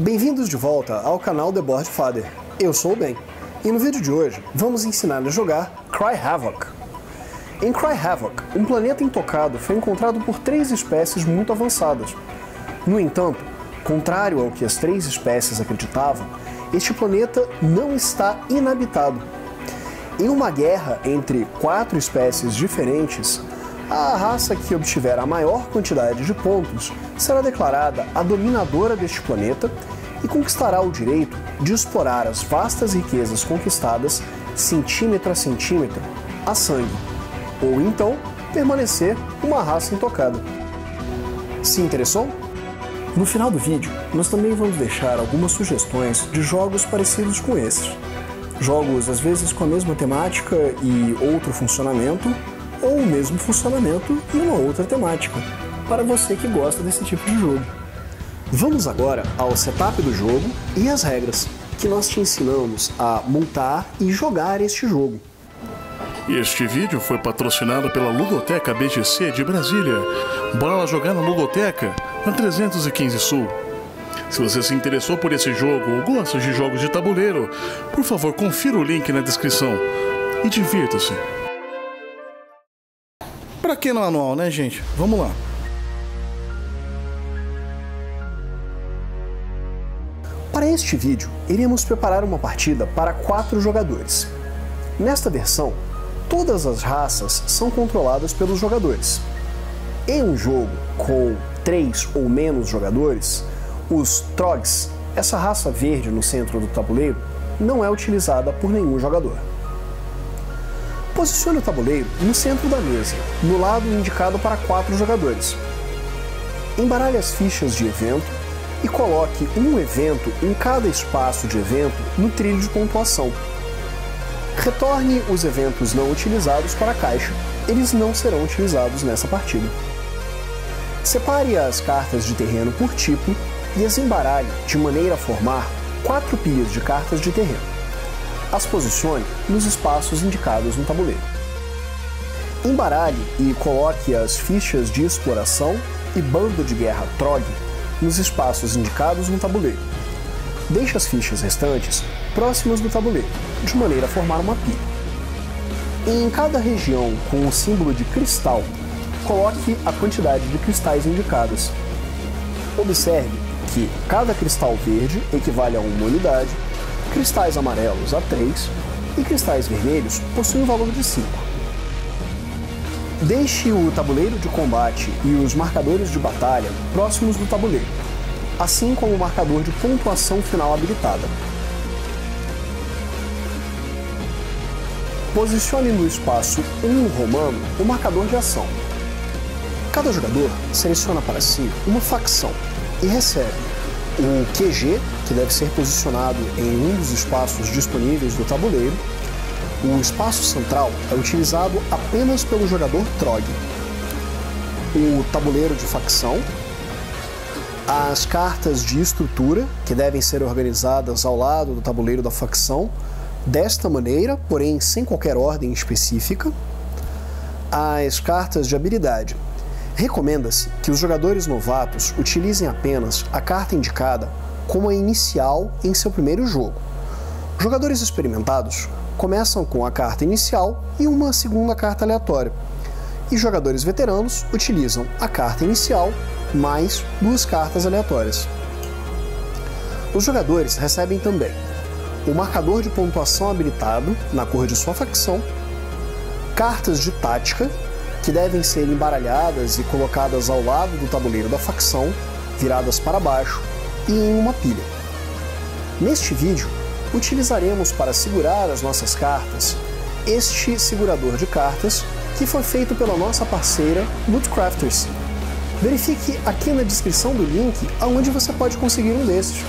Bem-vindos de volta ao canal The Board Father. Eu sou o Ben, e no vídeo de hoje vamos ensinar a jogar Cry Havoc. Em Cry Havoc, um planeta intocado foi encontrado por 3 espécies muito avançadas. No entanto, contrário ao que as 3 espécies acreditavam, este planeta não está inabitado. Em uma guerra entre 4 espécies diferentes, a raça que obtiver a maior quantidade de pontos será declarada a dominadora deste planeta e conquistará o direito de explorar as vastas riquezas conquistadas centímetro a centímetro a sangue, ou então permanecer uma raça intocada. Se interessou? No final do vídeo, nós também vamos deixar algumas sugestões de jogos parecidos com esses. Jogos às vezes com a mesma temática e outro funcionamento, ou o mesmo funcionamento e uma outra temática, para você que gosta desse tipo de jogo. Vamos agora ao setup do jogo e as regras, que nós te ensinamos a montar e jogar este jogo. Este vídeo foi patrocinado pela Ludoteca BGC de Brasília. Bora lá jogar na Ludoteca, na 315 Sul. Se você se interessou por esse jogo ou gosta de jogos de tabuleiro, por favor confira o link na descrição e divirta-se. Pra que no manual, né, gente? Vamos lá. Para este vídeo, iremos preparar uma partida para 4 jogadores. Nesta versão, todas as raças são controladas pelos jogadores. Em um jogo com 3 ou menos jogadores, os Trogs, essa raça verde no centro do tabuleiro, não é utilizada por nenhum jogador. Posicione o tabuleiro no centro da mesa, no lado indicado para 4 jogadores. Embaralhe as fichas de evento e coloque um evento em cada espaço de evento no trilho de pontuação. Retorne os eventos não utilizados para a caixa, eles não serão utilizados nessa partida. Separe as cartas de terreno por tipo e as embaralhe de maneira a formar 4 pilhas de cartas de terreno. As posicione nos espaços indicados no tabuleiro. Embaralhe e coloque as fichas de exploração e bando de guerra Trog nos espaços indicados no tabuleiro. Deixe as fichas restantes próximas do tabuleiro, de maneira a formar uma pilha. Em cada região com o símbolo de cristal, coloque a quantidade de cristais indicadas. Observe que cada cristal verde equivale a uma unidade, cristais amarelos a 3 e cristais vermelhos possuem um valor de 5. Deixe o tabuleiro de combate e os marcadores de batalha próximos do tabuleiro, assim como o marcador de pontuação final habilitada. Posicione no espaço 1 romano o marcador de ação. Cada jogador seleciona para si uma facção e recebe o QG, que deve ser posicionado em um dos espaços disponíveis do tabuleiro. O espaço central é utilizado apenas pelo jogador Trog. O tabuleiro de facção, as cartas de estrutura, que devem ser organizadas ao lado do tabuleiro da facção, desta maneira, porém sem qualquer ordem específica, as cartas de habilidade. Recomenda-se que os jogadores novatos utilizem apenas a carta indicada como a inicial em seu primeiro jogo. Jogadores experimentados começam com a carta inicial e uma segunda carta aleatória, e jogadores veteranos utilizam a carta inicial mais 2 cartas aleatórias. Os jogadores recebem também o marcador de pontuação habilitado na cor de sua facção, cartas de tática, que devem ser embaralhadas e colocadas ao lado do tabuleiro da facção, viradas para baixo e em uma pilha. Neste vídeo, utilizaremos para segurar as nossas cartas este segurador de cartas que foi feito pela nossa parceira Lootcrafters. Verifique aqui na descrição do link aonde você pode conseguir um desses.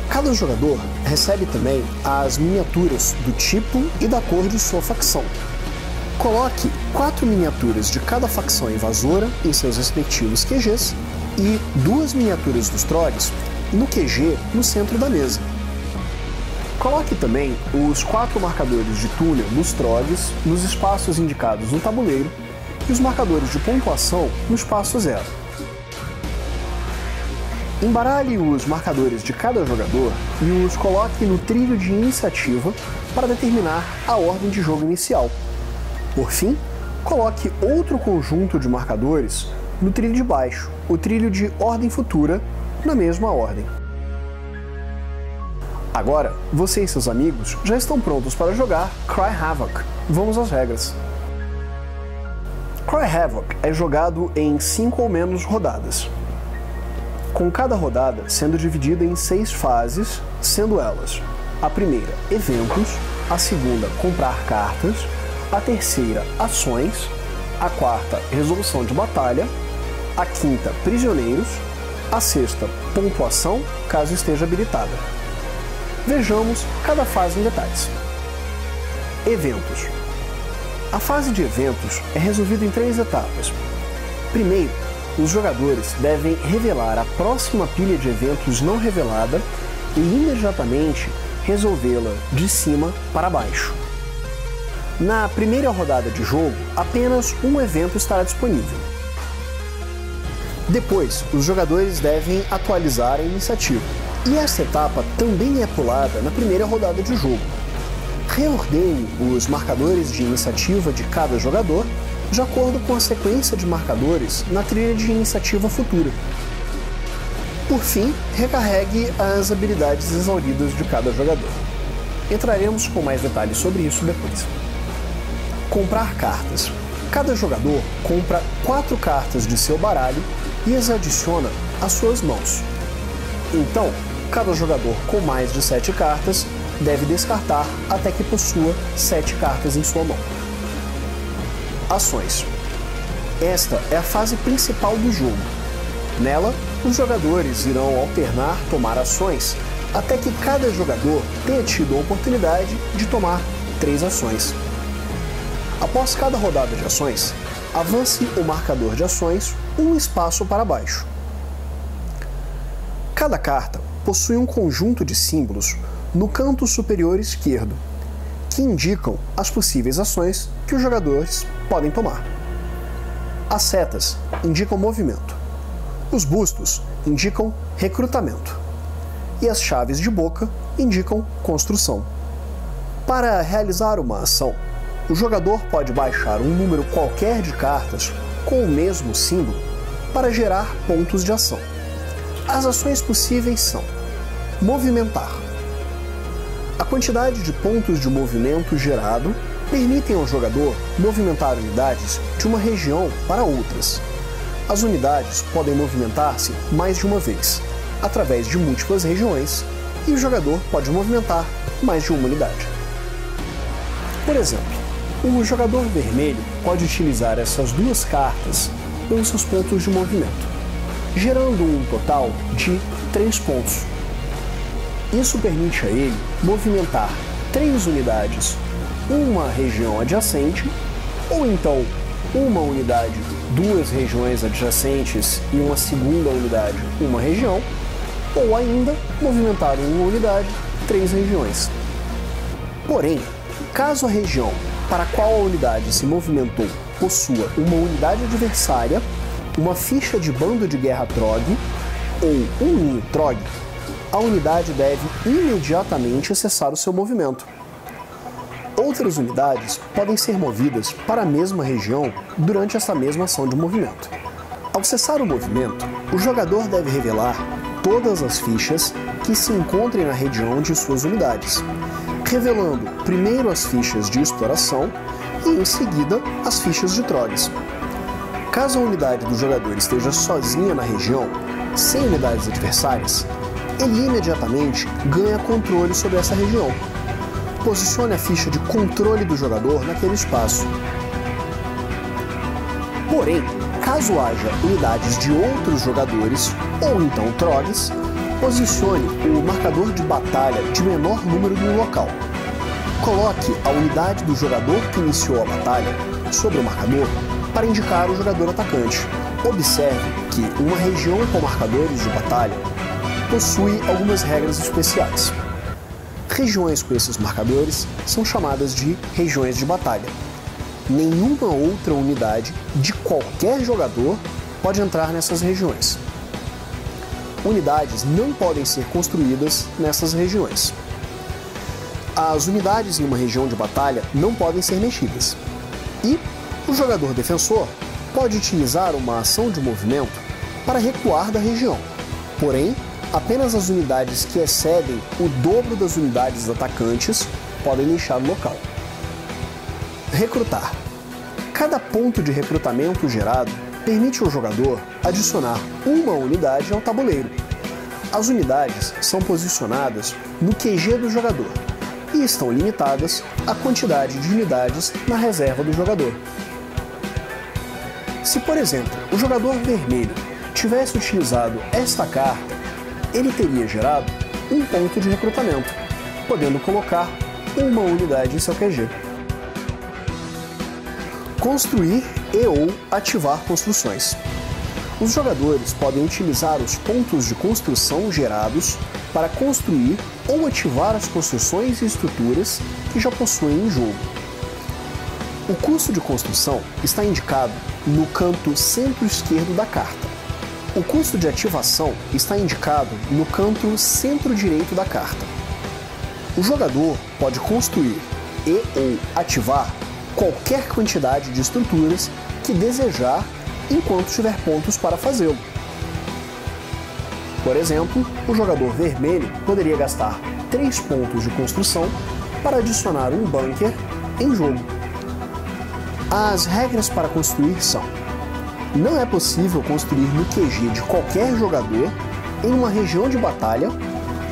Cada jogador recebe também as miniaturas do tipo e da cor de sua facção. Coloque 4 miniaturas de cada facção invasora em seus respectivos QGs e 2 miniaturas dos Trogs no QG no centro da mesa. Coloque também os 4 marcadores de túnel dos Trogs nos espaços indicados no tabuleiro e os marcadores de pontuação no espaço 0. Embaralhe os marcadores de cada jogador e os coloque no trilho de iniciativa para determinar a ordem de jogo inicial. Por fim, coloque outro conjunto de marcadores no trilho de baixo, o trilho de ordem futura, na mesma ordem. Agora, você e seus amigos já estão prontos para jogar Cry Havoc. Vamos às regras. Cry Havoc é jogado em 5 ou menos rodadas, com cada rodada sendo dividida em 6 fases, sendo elas: a primeira, eventos; a segunda, comprar cartas; a terceira, ações; a quarta, resolução de batalha; a quinta, prisioneiros; a sexta, pontuação, caso esteja habilitada. Vejamos cada fase em detalhes. Eventos. A fase de eventos é resolvida em 3 etapas. Primeiro, os jogadores devem revelar a próxima pilha de eventos não revelada e imediatamente resolvê-la de cima para baixo. Na primeira rodada de jogo, apenas um evento estará disponível. Depois, os jogadores devem atualizar a iniciativa, e esta etapa também é pulada na primeira rodada de jogo. Reordene os marcadores de iniciativa de cada jogador de acordo com a sequência de marcadores na trilha de iniciativa futura. Por fim, recarregue as habilidades exauridas de cada jogador. Entraremos com mais detalhes sobre isso depois. Comprar cartas. Cada jogador compra 4 cartas de seu baralho e as adiciona às suas mãos. Então, cada jogador com mais de 7 cartas deve descartar até que possua 7 cartas em sua mão. Ações. Esta é a fase principal do jogo. Nela, os jogadores irão alternar tomar ações até que cada jogador tenha tido a oportunidade de tomar 3 ações. Após cada rodada de ações, avance o marcador de ações um espaço para baixo. Cada carta possui um conjunto de símbolos no canto superior esquerdo, que indicam as possíveis ações que os jogadores podem tomar. As setas indicam movimento, os bustos indicam recrutamento e as chaves de boca indicam construção. Para realizar uma ação, o jogador pode baixar um número qualquer de cartas com o mesmo símbolo para gerar pontos de ação. As ações possíveis são: movimentar. A quantidade de pontos de movimento gerado permitem ao jogador movimentar unidades de uma região para outras. As unidades podem movimentar-se mais de uma vez, através de múltiplas regiões, e o jogador pode movimentar mais de uma unidade. Por exemplo, o jogador vermelho pode utilizar essas 2 cartas pelos seus pontos de movimento, gerando um total de 3 pontos. Isso permite a ele movimentar 3 unidades, uma região adjacente, ou então uma unidade, 2 regiões adjacentes e uma segunda unidade, uma região, ou ainda movimentar uma unidade, 3 regiões. Porém, caso a região para a qual a unidade se movimentou possua uma unidade adversária, uma ficha de bando de guerra Trog ou um ninho Trog, a unidade deve imediatamente cessar o seu movimento. Outras unidades podem ser movidas para a mesma região durante essa mesma ação de movimento. Ao cessar o movimento, o jogador deve revelar todas as fichas que se encontrem na região de suas unidades, revelando primeiro as fichas de exploração e, em seguida, as fichas de Trogs. Caso a unidade do jogador esteja sozinha na região, sem unidades adversárias, ele imediatamente ganha controle sobre essa região. Posicione a ficha de controle do jogador naquele espaço. Porém, caso haja unidades de outros jogadores, ou então Trogs, posicione o marcador de batalha de menor número no local. Coloque a unidade do jogador que iniciou a batalha sobre o marcador para indicar o jogador atacante. Observe que uma região com marcadores de batalha possui algumas regras especiais. Regiões com esses marcadores são chamadas de regiões de batalha. Nenhuma outra unidade de qualquer jogador pode entrar nessas regiões. unidades não podem ser construídas nessas regiões. As unidades em uma região de batalha não podem ser mexidas. E o jogador defensor pode utilizar uma ação de movimento para recuar da região. Porém, apenas as unidades que excedem o dobro das unidades atacantes podem deixar o local. Recrutar. Cada ponto de recrutamento gerado permite ao jogador adicionar uma unidade ao tabuleiro. As unidades são posicionadas no QG do jogador e estão limitadas à quantidade de unidades na reserva do jogador. Se, por exemplo, o jogador vermelho tivesse utilizado esta carta, ele teria gerado um ponto de recrutamento, podendo colocar uma unidade em seu QG. Construir e/ou ativar construções. Os jogadores podem utilizar os pontos de construção gerados para construir ou ativar as construções e estruturas que já possuem em jogo. O custo de construção está indicado no canto centro-esquerdo da carta. O custo de ativação está indicado no canto centro-direito da carta. O jogador pode construir e/ou ativar qualquer quantidade de estruturas que desejar enquanto tiver pontos para fazê-lo. Por exemplo, o jogador vermelho poderia gastar 3 pontos de construção para adicionar um bunker em jogo. As regras para construir são: não é possível construir no QG de qualquer jogador em uma região de batalha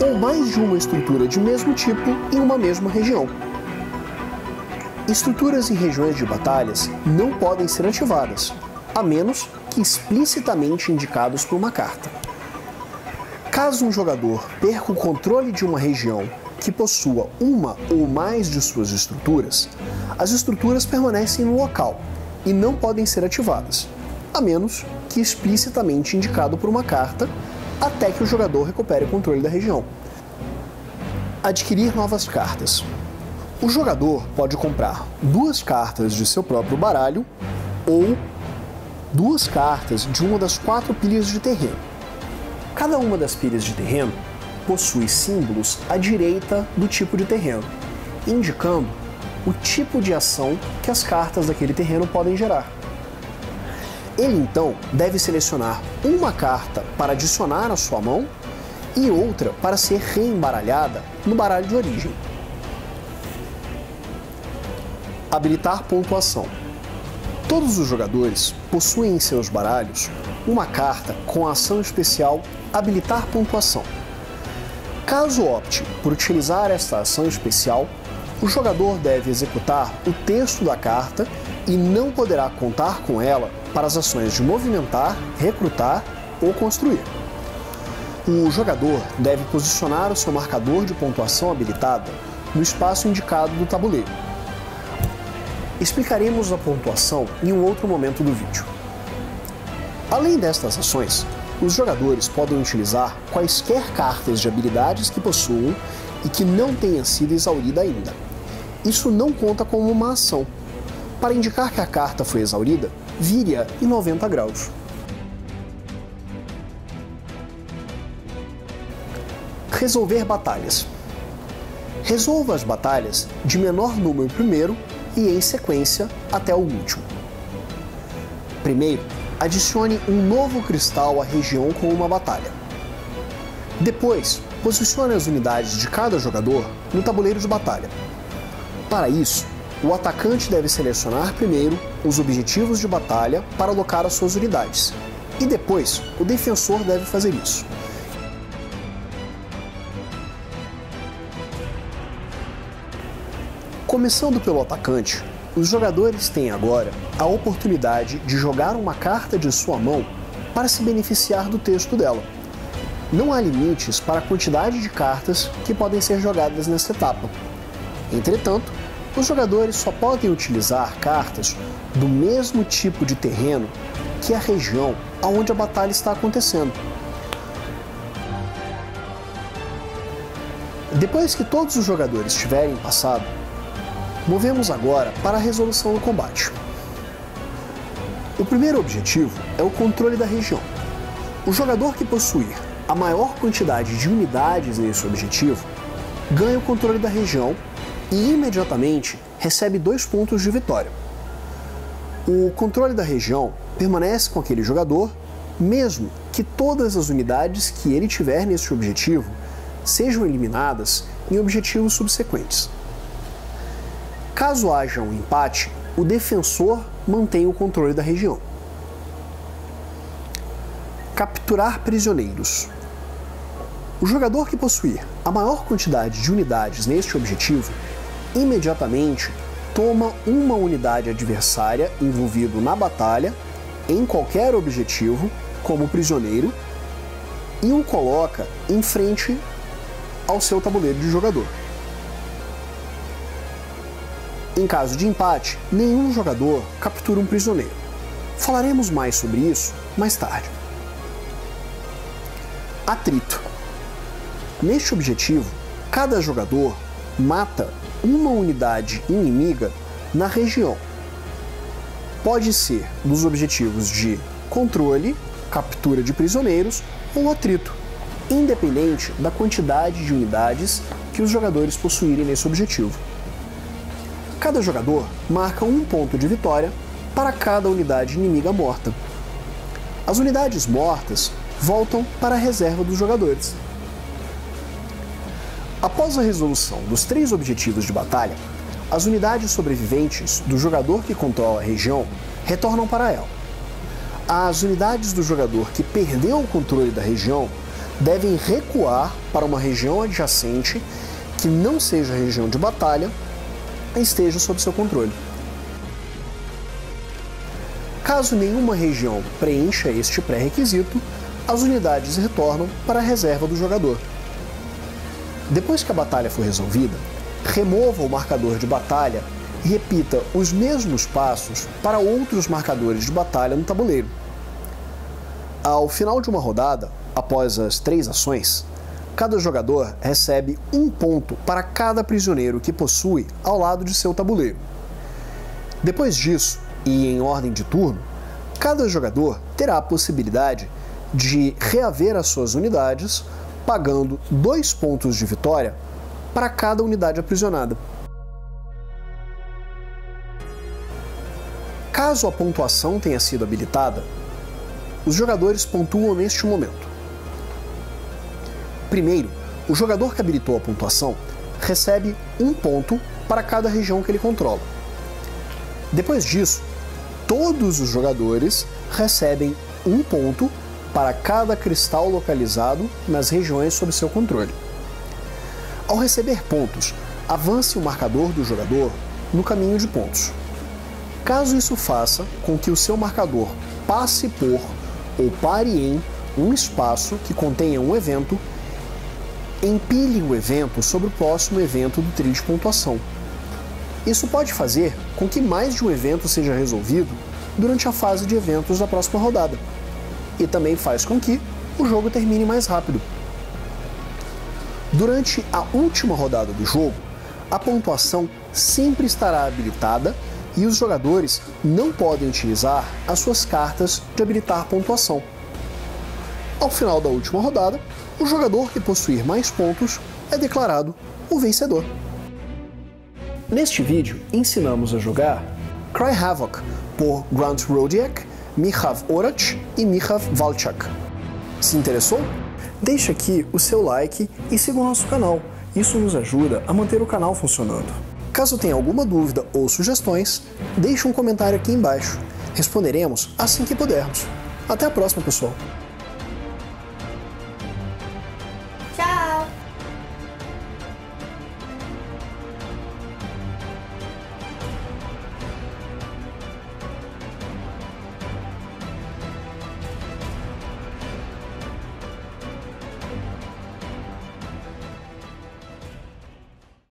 ou mais de uma estrutura de mesmo tipo em uma mesma região. Estruturas em regiões de batalhas não podem ser ativadas, a menos que explicitamente indicados por uma carta. Caso um jogador perca o controle de uma região que possua uma ou mais de suas estruturas, as estruturas permanecem no local e não podem ser ativadas, a menos que explicitamente indicado por uma carta, até que o jogador recupere o controle da região. Adquirir novas cartas. O jogador pode comprar 2 cartas de seu próprio baralho ou 2 cartas de uma das 4 pilhas de terreno. Cada uma das pilhas de terreno possui símbolos à direita do tipo de terreno, indicando o tipo de ação que as cartas daquele terreno podem gerar. Ele então deve selecionar uma carta para adicionar à sua mão e outra para ser reembaralhada no baralho de origem. Habilitar pontuação. Todos os jogadores possuem em seus baralhos uma carta com a ação especial Habilitar pontuação. Caso opte por utilizar esta ação especial, o jogador deve executar o texto da carta e não poderá contar com ela para as ações de movimentar, recrutar ou construir. O jogador deve posicionar o seu marcador de pontuação habilitada no espaço indicado do tabuleiro. Explicaremos a pontuação em um outro momento do vídeo. Além destas ações, os jogadores podem utilizar quaisquer cartas de habilidades que possuam e que não tenha sido exaurida ainda. Isso não conta como uma ação. Para indicar que a carta foi exaurida, vire-a em 90 graus. Resolver batalhas. Resolva as batalhas de menor número primeiro e em sequência até o último. Primeiro, adicione um novo cristal à região com uma batalha. Depois, posicione as unidades de cada jogador no tabuleiro de batalha. Para isso, o atacante deve selecionar primeiro os objetivos de batalha para alocar as suas unidades, e depois o defensor deve fazer isso. Começando pelo atacante, os jogadores têm agora a oportunidade de jogar uma carta de sua mão para se beneficiar do texto dela. Não há limites para a quantidade de cartas que podem ser jogadas nesta etapa. Entretanto, os jogadores só podem utilizar cartas do mesmo tipo de terreno que a região onde a batalha está acontecendo. Depois que todos os jogadores tiverem passado, movemos agora para a resolução do combate. O primeiro objetivo é o controle da região. O jogador que possuir a maior quantidade de unidades nesse objetivo ganha o controle da região e imediatamente recebe 2 pontos de vitória. O controle da região permanece com aquele jogador, mesmo que todas as unidades que ele tiver nesse objetivo sejam eliminadas em objetivos subsequentes. Caso haja um empate, o defensor mantém o controle da região. Capturar prisioneiros. O jogador que possuir a maior quantidade de unidades neste objetivo, imediatamente toma uma unidade adversária envolvida na batalha, em qualquer objetivo, como prisioneiro, e o coloca em frente ao seu tabuleiro de jogador. Em caso de empate, nenhum jogador captura um prisioneiro. Falaremos mais sobre isso mais tarde. Atrito. Neste objetivo, cada jogador mata uma unidade inimiga na região. Pode ser dos objetivos de controle, captura de prisioneiros ou atrito, independente da quantidade de unidades que os jogadores possuírem nesse objetivo. Cada jogador marca 1 ponto de vitória para cada unidade inimiga morta. As unidades mortas voltam para a reserva dos jogadores. Após a resolução dos 3 objetivos de batalha, as unidades sobreviventes do jogador que controla a região retornam para ela. As unidades do jogador que perdeu o controle da região devem recuar para uma região adjacente que não seja a região de batalha esteja sob seu controle. Caso nenhuma região preencha este pré-requisito, as unidades retornam para a reserva do jogador. Depois que a batalha for resolvida, remova o marcador de batalha e repita os mesmos passos para outros marcadores de batalha no tabuleiro. Ao final de uma rodada, após as 3 ações, cada jogador recebe 1 ponto para cada prisioneiro que possui ao lado de seu tabuleiro. Depois disso, e em ordem de turno, cada jogador terá a possibilidade de reaver as suas unidades, pagando 2 pontos de vitória para cada unidade aprisionada. Caso a pontuação tenha sido habilitada, os jogadores pontuam neste momento. Primeiro, o jogador que habilitou a pontuação recebe 1 ponto para cada região que ele controla. Depois disso, todos os jogadores recebem 1 ponto para cada cristal localizado nas regiões sob seu controle. Ao receber pontos, avance o marcador do jogador no caminho de pontos. Caso isso faça com que o seu marcador passe por ou pare em um espaço que contenha um evento, empilhe o evento sobre o próximo evento do trio de pontuação. Isso pode fazer com que mais de um evento seja resolvido durante a fase de eventos da próxima rodada, e também faz com que o jogo termine mais rápido. Durante a última rodada do jogo, a pontuação sempre estará habilitada e os jogadores não podem utilizar as suas cartas de habilitar pontuação. Ao final da última rodada, o jogador que possuir mais pontos é declarado o vencedor. Neste vídeo, ensinamos a jogar Cry Havoc por Grant Rodiak, Michał Oracz e Michał Walczak. Se interessou? Deixe aqui o seu like e siga o nosso canal. Isso nos ajuda a manter o canal funcionando. Caso tenha alguma dúvida ou sugestões, deixe um comentário aqui embaixo. Responderemos assim que pudermos. Até a próxima, pessoal!